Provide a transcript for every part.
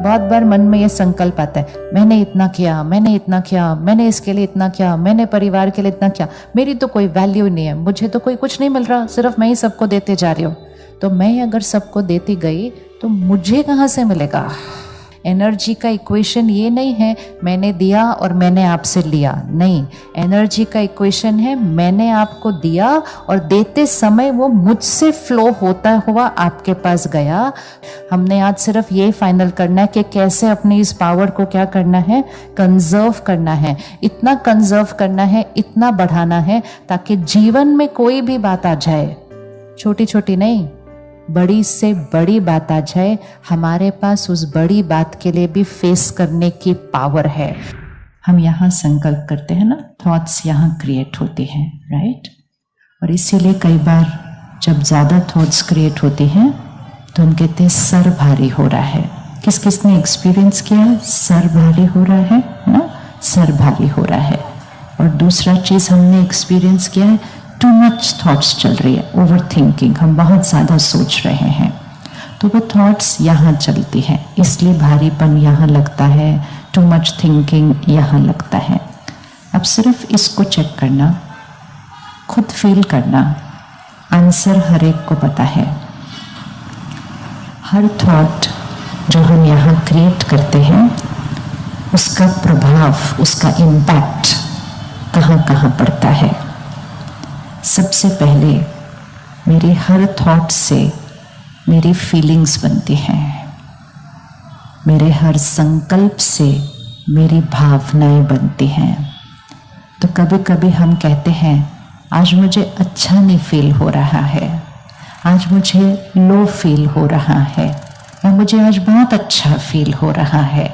बहुत बार मन में ये संकल्प आता है, मैंने इतना किया, मैंने इतना किया, मैंने इसके लिए इतना किया, मैंने परिवार के लिए इतना किया, मेरी तो कोई वैल्यू नहीं है, मुझे तो कोई कुछ नहीं मिल रहा, सिर्फ मैं ही सबको देते जा रही हूँ। तो मैं अगर सबको देती गई तो मुझे कहाँ से मिलेगा? एनर्जी का इक्वेशन ये नहीं है मैंने दिया और मैंने आपसे लिया, नहीं। एनर्जी का इक्वेशन है मैंने आपको दिया और देते समय वो मुझसे फ्लो होता हुआ आपके पास गया। हमने आज सिर्फ ये फाइनल करना है कि कैसे अपनी इस पावर को क्या करना है, कंजर्व करना है। इतना कंजर्व करना है, इतना बढ़ाना है ताकि जीवन में कोई भी बात आ जाए, छोटी छोटी नहीं, बड़ी से बड़ी बात आ जाए, हमारे पास उस बड़ी बात के लिए भी फेस करने की पावर है। हम यहाँ संकल्प करते हैं ना, थॉट्स यहाँ क्रिएट होती हैं, राइट? और इसीलिए कई बार जब ज़्यादा थॉट्स क्रिएट होती हैं तो हम कहते हैं सर भारी हो रहा है। किस किसने एक्सपीरियंस किया है सर भारी हो रहा है ना? सर भारी हो रहा है। और दूसरा चीज़ हमने एक्सपीरियंस किया है, टू मच थॉट्स चल रही है, ओवर थिंकिंग, हम बहुत ज़्यादा सोच रहे हैं, तो वो थॉट्स यहाँ चलती हैं, इसलिए भारीपन यहाँ लगता है, टू मच थिंकिंग यहाँ लगता है। अब सिर्फ इसको चेक करना, खुद फील करना, आंसर हर एक को पता है। हर थॉट जो हम यहाँ क्रिएट करते हैं उसका प्रभाव, उसका इम्पैक्ट कहाँ कहाँ पड़ता है। सबसे पहले मेरे हर थॉट से मेरी फीलिंग्स बनती हैं, मेरे हर संकल्प से मेरी भावनाएं बनती हैं। तो कभी कभी हम कहते हैं आज मुझे अच्छा नहीं फील हो रहा है, आज मुझे लो फील हो रहा है, या मुझे आज बहुत अच्छा फील हो रहा है।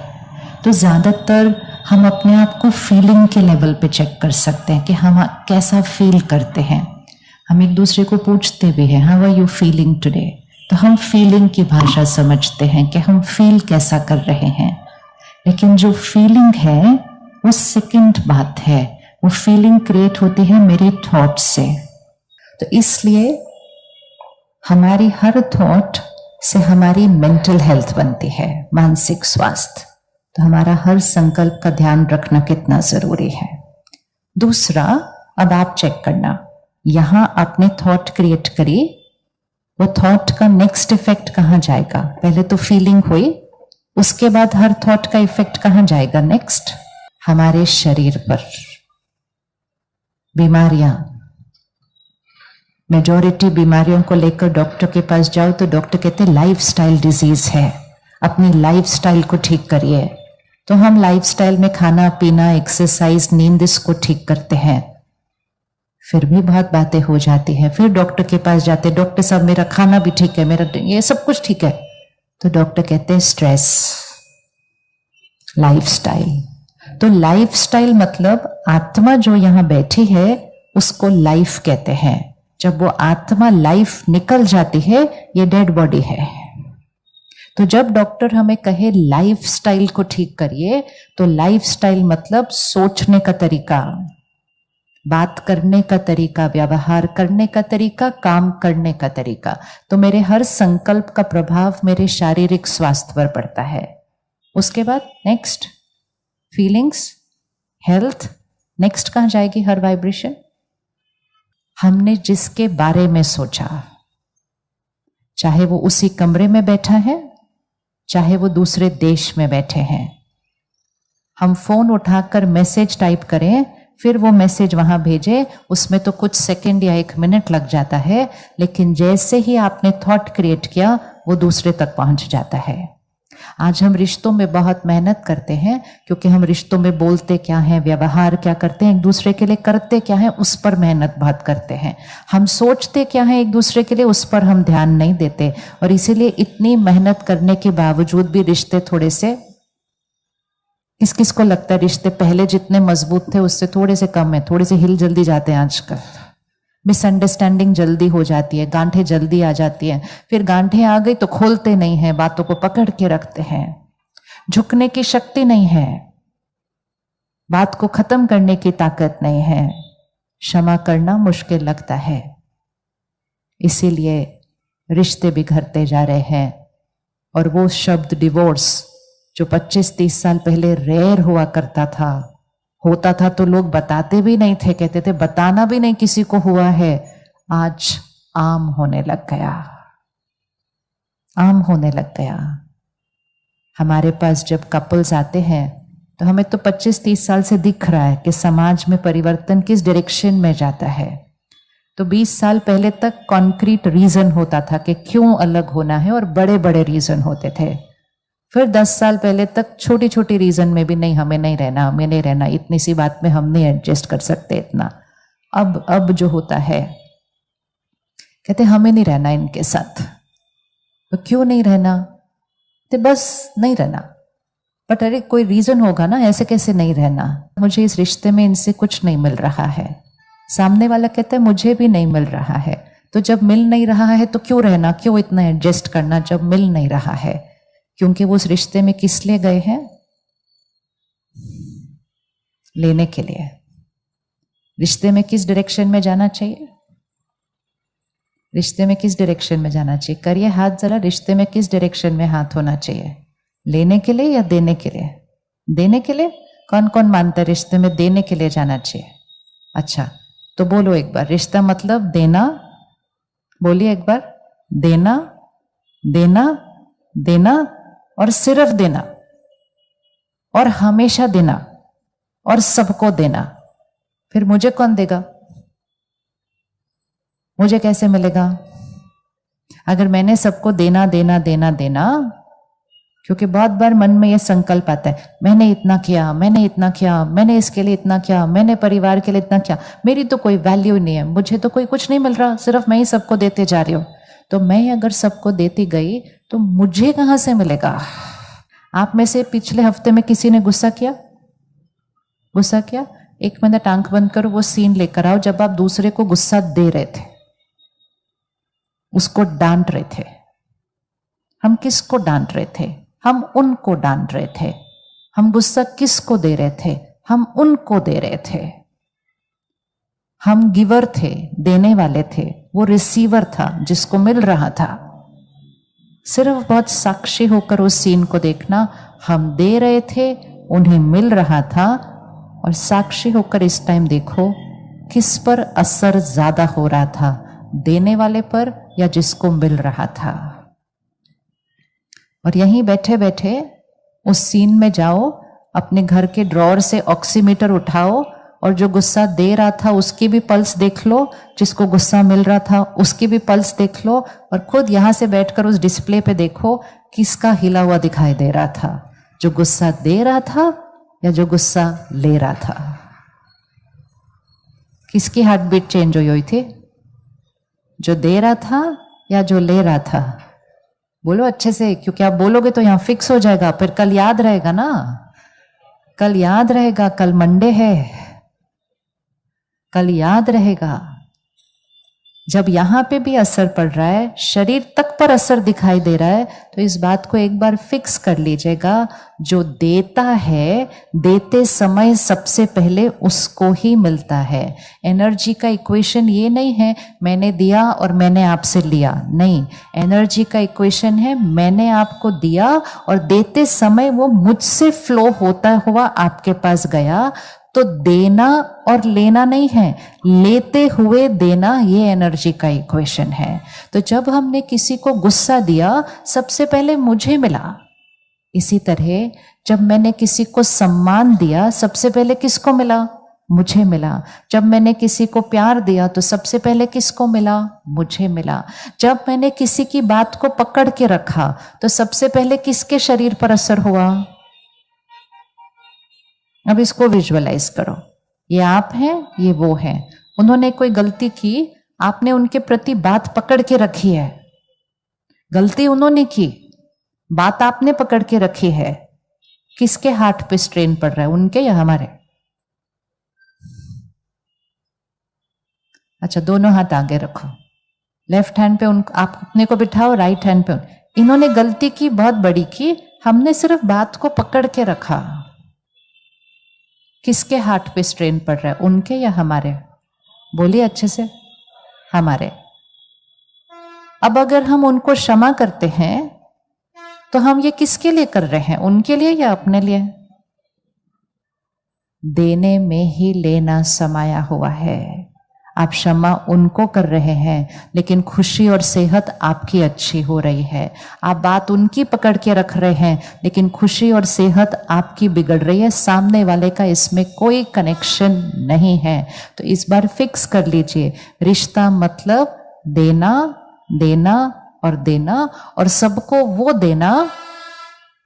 तो ज़्यादातर हम अपने आप को फीलिंग के लेवल पे चेक कर सकते हैं कि हम कैसा फील करते हैं। हम एक दूसरे को पूछते भी हैं, how are you feeling today? तो हम फीलिंग की भाषा समझते हैं कि हम फील कैसा कर रहे हैं। लेकिन जो फीलिंग है वो सेकंड बात है, वो फीलिंग क्रिएट होती है मेरे थॉट से। तो इसलिए हमारी हर थॉट से हमारी मेंटल हेल्थ बनती है, मानसिक स्वास्थ्य। तो हमारा हर संकल्प का ध्यान रखना कितना जरूरी है। दूसरा, अब आप चेक करना, यहां आपने थॉट क्रिएट करी, वो थॉट का नेक्स्ट इफेक्ट कहां जाएगा? पहले तो फीलिंग हुई, उसके बाद हर थॉट का इफेक्ट कहां जाएगा? नेक्स्ट हमारे शरीर पर। बीमारियां, मेजॉरिटी बीमारियों को लेकर डॉक्टर के पास जाओ तो डॉक्टर कहते हैं लाइफस्टाइल डिजीज है, अपनी लाइफस्टाइल को ठीक करिए। तो हम लाइफस्टाइल में खाना पीना, एक्सरसाइज, नींद, इसको ठीक करते हैं, फिर भी बहुत बातें हो जाती हैं। फिर डॉक्टर के पास जाते, डॉक्टर साहब मेरा खाना भी ठीक है, मेरा ये सब कुछ ठीक है। तो डॉक्टर कहते हैं स्ट्रेस, लाइफस्टाइल। तो लाइफस्टाइल मतलब आत्मा जो यहां बैठी है उसको लाइफ कहते हैं। जब वो आत्मा लाइफ निकल जाती है, ये डेड बॉडी है। तो जब डॉक्टर हमें कहे लाइफस्टाइल को ठीक करिए, तो लाइफस्टाइल मतलब सोचने का तरीका, बात करने का तरीका, व्यवहार करने का तरीका, काम करने का तरीका। तो मेरे हर संकल्प का प्रभाव मेरे शारीरिक स्वास्थ्य पर पड़ता है। उसके बाद नेक्स्ट फीलिंग्स, हेल्थ। नेक्स्ट कहां जाएगी हर वाइब्रेशन? हमने जिसके बारे में सोचा, चाहे वो उसी कमरे में बैठा है, चाहे वो दूसरे देश में बैठे हैं। हम फोन उठाकर मैसेज टाइप करें, फिर वो मैसेज वहां भेजे, उसमें तो कुछ सेकंड या 1 मिनट लग जाता है, लेकिन जैसे ही आपने थॉट क्रिएट किया वो दूसरे तक पहुंच जाता है। आज हम रिश्तों में बहुत मेहनत करते हैं, क्योंकि हम रिश्तों में बोलते क्या हैं, व्यवहार क्या करते हैं, एक दूसरे के लिए करते क्या हैं, उस पर मेहनत बहुत करते हैं। हम सोचते क्या हैं एक दूसरे के लिए, उस पर हम ध्यान नहीं देते। और इसीलिए इतनी मेहनत करने के बावजूद भी रिश्ते थोड़े से, किस किस को लगता है रिश्ते पहले जितने मजबूत थे उससे थोड़े से कम है, थोड़े से हिल जल्दी जाते हैं आजकल। मिसअंडरस्टैंडिंग जल्दी हो जाती है, गांठें जल्दी आ जाती हैं, फिर गांठें आ गई तो खोलते नहीं है, बातों को पकड़ के रखते हैं, झुकने की शक्ति नहीं है, बात को खत्म करने की ताकत नहीं है, क्षमा करना मुश्किल लगता है। इसीलिए रिश्ते बिखरते जा रहे हैं। और वो शब्द डिवोर्स जो 25-30 साल पहले रेयर हुआ करता था, होता था तो लोग बताते भी नहीं थे, कहते थे बताना भी नहीं किसी को हुआ है, आज आम होने लग गया, आम होने लग गया। हमारे पास जब कपल्स आते हैं तो हमें तो 25-30 साल से दिख रहा है कि समाज में परिवर्तन किस डायरेक्शन में जाता है। तो 20 साल पहले तक कॉन्क्रीट रीजन होता था कि क्यों अलग होना है, और बड़े बड़े रीजन होते थे। फिर 10 साल पहले तक छोटी छोटी रीजन में भी नहीं, हमें नहीं रहना, हमें नहीं रहना, इतनी सी बात में हम नहीं एडजस्ट कर सकते इतना। अब जो होता है, कहते हमें नहीं रहना इनके साथ। तो क्यों नहीं रहना? तो बस नहीं रहना। बट अरे कोई रीजन होगा ना, ऐसे कैसे नहीं रहना, मुझे इस रिश्ते में इनसे कुछ नहीं मिल रहा है। सामने वाला कहता है मुझे भी नहीं मिल रहा है। तो जब मिल नहीं रहा है तो क्यों रहना, क्यों इतना एडजस्ट करना जब मिल नहीं रहा है? क्योंकि वो उस रिश्ते में किस लिए गए हैं? लेने के लिए। रिश्ते में किस डायरेक्शन में जाना चाहिए? रिश्ते में किस डायरेक्शन में जाना चाहिए? करिए हाथ जरा, रिश्ते में किस डायरेक्शन में हाथ होना चाहिए? लेने के लिए या देने के लिए? देने के लिए। कौन कौन मानता है रिश्ते में देने के लिए जाना चाहिए? अच्छा, तो बोलो एक बार, रिश्ता मतलब देना। बोलिए एक बार, देना, देना, देना और सिर्फ देना और हमेशा देना और सबको देना। फिर मुझे कौन देगा? मुझे कैसे मिलेगा? अगर मैंने सबको देना देना देना देना, क्योंकि बहुत बार मन में यह संकल्प आता है, मैंने इतना किया, मैंने इतना किया, मैंने इसके लिए इतना किया, मैंने परिवार के लिए इतना किया, मेरी तो कोई वैल्यू नहीं है, मुझे तो कोई कुछ नहीं मिल रहा, सिर्फ मैं ही सबको देते जा रही हूं। तो मैं अगर सबको देती गई तो मुझे कहां से मिलेगा? आप में से पिछले हफ्ते में किसी ने गुस्सा किया? गुस्सा किया? 1 मिनट आंख बंद करो, वो सीन लेकर आओ जब आप दूसरे को गुस्सा दे रहे थे, उसको डांट रहे थे। हम किसको डांट रहे थे? हम उनको डांट रहे थे। हम गुस्सा किसको दे रहे थे? हम उनको दे रहे थे। हम गिवर थे, देने वाले थे, वो रिसीवर था जिसको मिल रहा था। सिर्फ बहुत साक्षी होकर उस सीन को देखना, हम दे रहे थे, उन्हें मिल रहा था, और साक्षी होकर इस टाइम देखो किस पर असर ज्यादा हो रहा था, देने वाले पर या जिसको मिल रहा था। और यहीं बैठे बैठे उस सीन में जाओ, अपने घर के ड्रॉअर से ऑक्सीमीटर उठाओ और जो गुस्सा दे रहा था उसकी भी पल्स देख लो, जिसको गुस्सा मिल रहा था उसकी भी पल्स देख लो, और खुद यहां से बैठकर उस डिस्प्ले पे देखो किसका हिला हुआ दिखाई दे रहा था, जो गुस्सा दे रहा था या जो गुस्सा ले रहा था। किसकी हार्ट बीट चेंज हुई थी? जो दे रहा था या जो ले रहा था? बोलो अच्छे से, क्योंकि आप बोलोगे तो यहां फिक्स हो जाएगा, फिर कल याद रहेगा ना, कल याद रहेगा, कल मंडे है, कल याद रहेगा। जब यहां पे भी असर पड़ रहा है, शरीर तक पर असर दिखाई दे रहा है, तो इस बात को एक बार फिक्स कर लीजिएगा, जो देता है देते समय सबसे पहले उसको ही मिलता है। एनर्जी का इक्वेशन ये नहीं है मैंने दिया और मैंने आपसे लिया, नहीं। एनर्जी का इक्वेशन है मैंने आपको दिया और देते समय वो मुझसे फ्लो होता हुआ आपके पास गया। तो देना और लेना नहीं है, लेते हुए देना, ये एनर्जी का इक्वेशन है। तो जब हमने किसी को गुस्सा दिया सबसे पहले मुझे मिला। इसी तरह जब मैंने किसी को सम्मान दिया सबसे पहले किसको मिला? मुझे मिला। जब मैंने किसी को प्यार दिया तो सबसे पहले किसको मिला? मुझे मिला। जब मैंने किसी की बात को पकड़ के रखा तो सबसे पहले किसके शरीर पर असर हुआ? अब इसको विजुअलाइज करो, ये आप हैं, ये वो हैं। उन्होंने कोई गलती की, आपने उनके प्रति बात पकड़ के रखी है। गलती उन्होंने की, बात आपने पकड़ के रखी है। किसके हाथ पे स्ट्रेन पड़ रहा है, उनके या हमारे? अच्छा, दोनों हाथ आगे रखो, लेफ्ट हैंड पे आप अपने को बिठाओ, राइट हैंड पे इन्होंने गलती की, बहुत बड़ी की, हमने सिर्फ बात को पकड़ के रखा। किसके हार्ट पे स्ट्रेन पड़ रहा है, उनके या हमारे? बोलिए अच्छे से, हमारे। अब अगर हम उनको क्षमा करते हैं तो हम ये किसके लिए कर रहे हैं, उनके लिए या अपने लिए? देने में ही लेना समाया हुआ है। आप क्षमा उनको कर रहे हैं, लेकिन खुशी और सेहत आपकी अच्छी हो रही है। आप बात उनकी पकड़ के रख रहे हैं, लेकिन खुशी और सेहत आपकी बिगड़ रही है। सामने वाले का इसमें कोई कनेक्शन नहीं है। तो इस बार फिक्स कर लीजिए, रिश्ता मतलब देना, देना और देना, और सबको वो देना,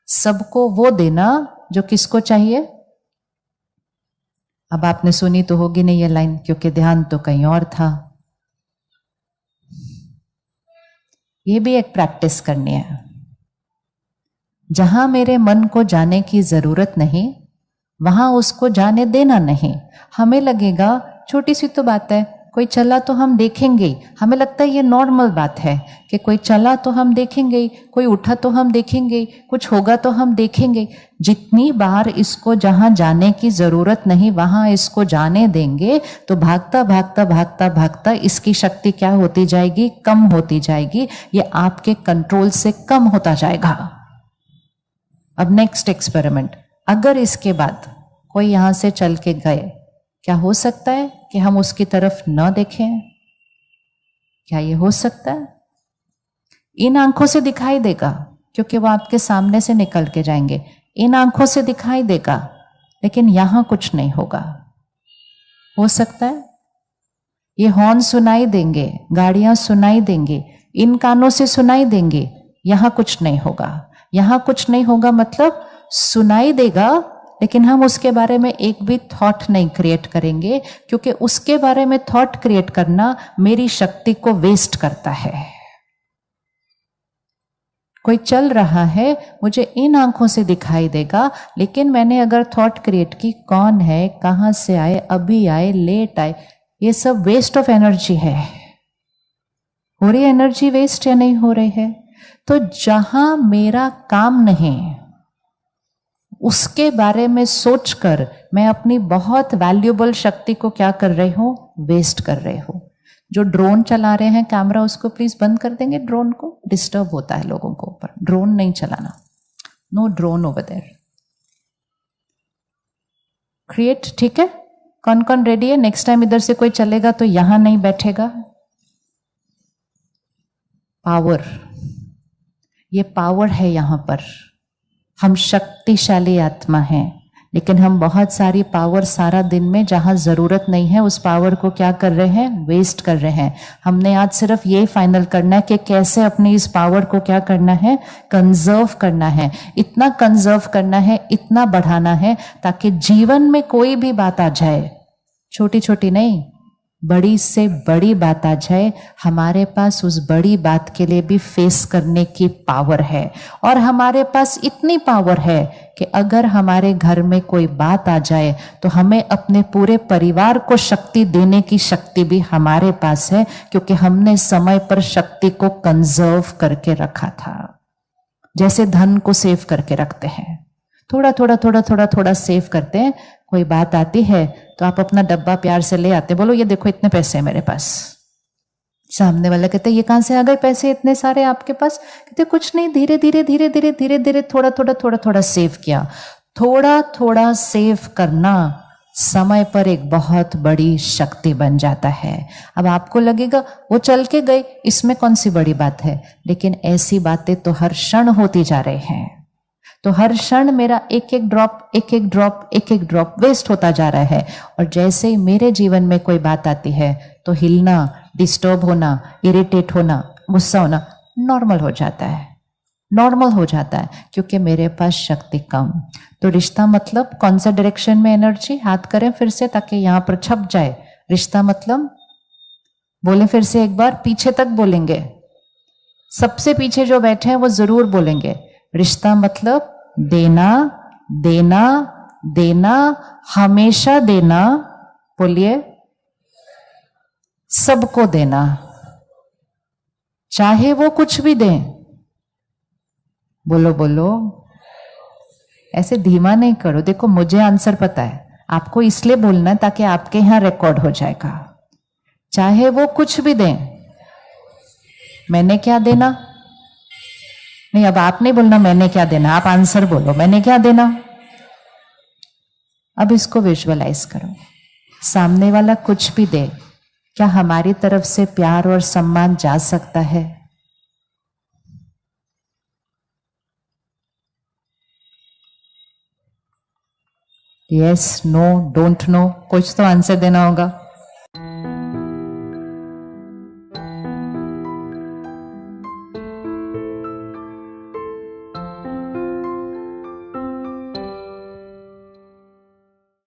सबको वो देना जो किसको चाहिए। अब आपने सुनी तो होगी नहीं ये लाइन, क्योंकि ध्यान तो कहीं और था। ये भी एक प्रैक्टिस करनी है। जहां मेरे मन को जाने की जरूरत नहीं, वहां उसको जाने देना नहीं। हमें लगेगा छोटी सी तो बात है, कोई चला तो हम देखेंगे ही। हमें लगता है ये नॉर्मल बात है कि कोई चला तो हम देखेंगे ही, कोई उठा तो हम देखेंगे ही, कुछ होगा तो हम देखेंगे। जितनी बार इसको जहां जाने की जरूरत नहीं वहां इसको जाने देंगे, तो भागता भागता भागता भागता इसकी शक्ति क्या होती जाएगी, कम होती जाएगी। ये आपके कंट्रोल से कम होता जाएगा। अब नेक्स्ट एक्सपेरिमेंट, अगर इसके बाद कोई यहां से चल के गए, क्या हो सकता है कि हम उसकी तरफ न देखें? क्या ये हो सकता है? इन आंखों से दिखाई देगा, क्योंकि वो आपके सामने से निकल के जाएंगे। इन आंखों से दिखाई देगा, लेकिन यहां कुछ नहीं होगा। हो सकता है ये हॉर्न सुनाई देंगे, गाड़ियां सुनाई देंगे, इन कानों से सुनाई देंगे, यहां कुछ नहीं होगा। यहां कुछ नहीं होगा मतलब सुनाई देगा, लेकिन हम उसके बारे में एक भी थॉट नहीं क्रिएट करेंगे, क्योंकि उसके बारे में थॉट क्रिएट करना मेरी शक्ति को वेस्ट करता है। कोई चल रहा है, मुझे इन आंखों से दिखाई देगा, लेकिन मैंने अगर थॉट क्रिएट की, कौन है, कहां से आए, अभी आए, लेट आए, ये सब वेस्ट ऑफ एनर्जी है। हो रही एनर्जी वेस्ट या नहीं हो रही है? तो जहां मेरा काम नहीं, उसके बारे में सोचकर मैं अपनी बहुत वैल्यूएबल शक्ति को क्या कर रही हूं, वेस्ट कर रही हूं। जो ड्रोन चला रहे हैं, कैमरा उसको प्लीज बंद कर देंगे, ड्रोन को डिस्टर्ब होता है लोगों को ऊपर। ड्रोन नहीं चलाना, no drone over there. Create, ठीक है? कौन कौन रेडी है? नेक्स्ट टाइम इधर से कोई चलेगा तो यहां नहीं बैठेगा। पावर, ये पावर है यहां पर। हम शक्तिशाली आत्मा हैं, लेकिन हम बहुत सारी पावर सारा दिन में जहां जरूरत नहीं है उस पावर को क्या कर रहे हैं, वेस्ट कर रहे हैं। हमने आज सिर्फ ये फाइनल करना है कि कैसे अपनी इस पावर को क्या करना है, कंजर्व करना है। इतना कंजर्व करना है, इतना बढ़ाना है, ताकि जीवन में कोई भी बात आ जाए, छोटी छोटी नहीं, बड़ी से बड़ी बात आ जाए, हमारे पास उस बड़ी बात के लिए भी फेस करने की पावर है। और हमारे पास इतनी पावर है कि अगर हमारे घर में कोई बात आ जाए तो हमें अपने पूरे परिवार को शक्ति देने की शक्ति भी हमारे पास है, क्योंकि हमने समय पर शक्ति को कंजर्व करके रखा था। जैसे धन को सेव करके रखते हैं, थोड़ा थोड़ा थोड़ा थोड़ा थोड़ा सेव करते हैं। कोई बात आती है तो आप अपना डब्बा प्यार से ले आते, बोलो ये देखो इतने पैसे हैं मेरे पास। सामने वाला कहते ये कहां से आ गए पैसे इतने सारे आपके पास? कहते कुछ नहीं, धीरे धीरे धीरे धीरे धीरे धीरे थोड़ा थोड़ा थोड़ा थोड़ा सेव किया। थोड़ा थोड़ा सेव करना समय पर एक बहुत बड़ी शक्ति बन जाता है। अब आपको लगेगा वो चल के गए, इसमें कौन सी बड़ी बात है, लेकिन ऐसी बातें तो हर क्षण होती जा रही हैं। तो हर क्षण मेरा एक एक ड्रॉप एक एक ड्रॉप एक एक ड्रॉप वेस्ट होता जा रहा है। और जैसे ही मेरे जीवन में कोई बात आती है तो हिलना, डिस्टर्ब होना, इरिटेट होना, गुस्सा होना नॉर्मल हो जाता है, नॉर्मल हो जाता है, क्योंकि मेरे पास शक्ति कम। तो रिश्ता मतलब कौन सा डायरेक्शन में एनर्जी, हाथ करें फिर से ताकि यहां पर छप जाए। रिश्ता मतलब बोले फिर से एक बार, पीछे तक बोलेंगे, सबसे पीछे जो बैठे हैं वो जरूर बोलेंगे। रिश्ता मतलब देना, देना, देना, हमेशा देना। बोलिए, सबको देना, चाहे वो कुछ भी दें। बोलो बोलो, ऐसे धीमा नहीं करो। देखो मुझे आंसर पता है, आपको इसलिए बोलना है ताकि आपके यहां रिकॉर्ड हो जाएगा। चाहे वो कुछ भी दें, मैंने क्या देना, नहीं, अब आप नहीं बोलना मैंने क्या देना, आप आंसर बोलो, मैंने क्या देना। अब इसको विजुअलाइज करो, सामने वाला कुछ भी दे, क्या हमारी तरफ से प्यार और सम्मान जा सकता है? यस, नो, डोंट नो, कुछ तो आंसर देना होगा।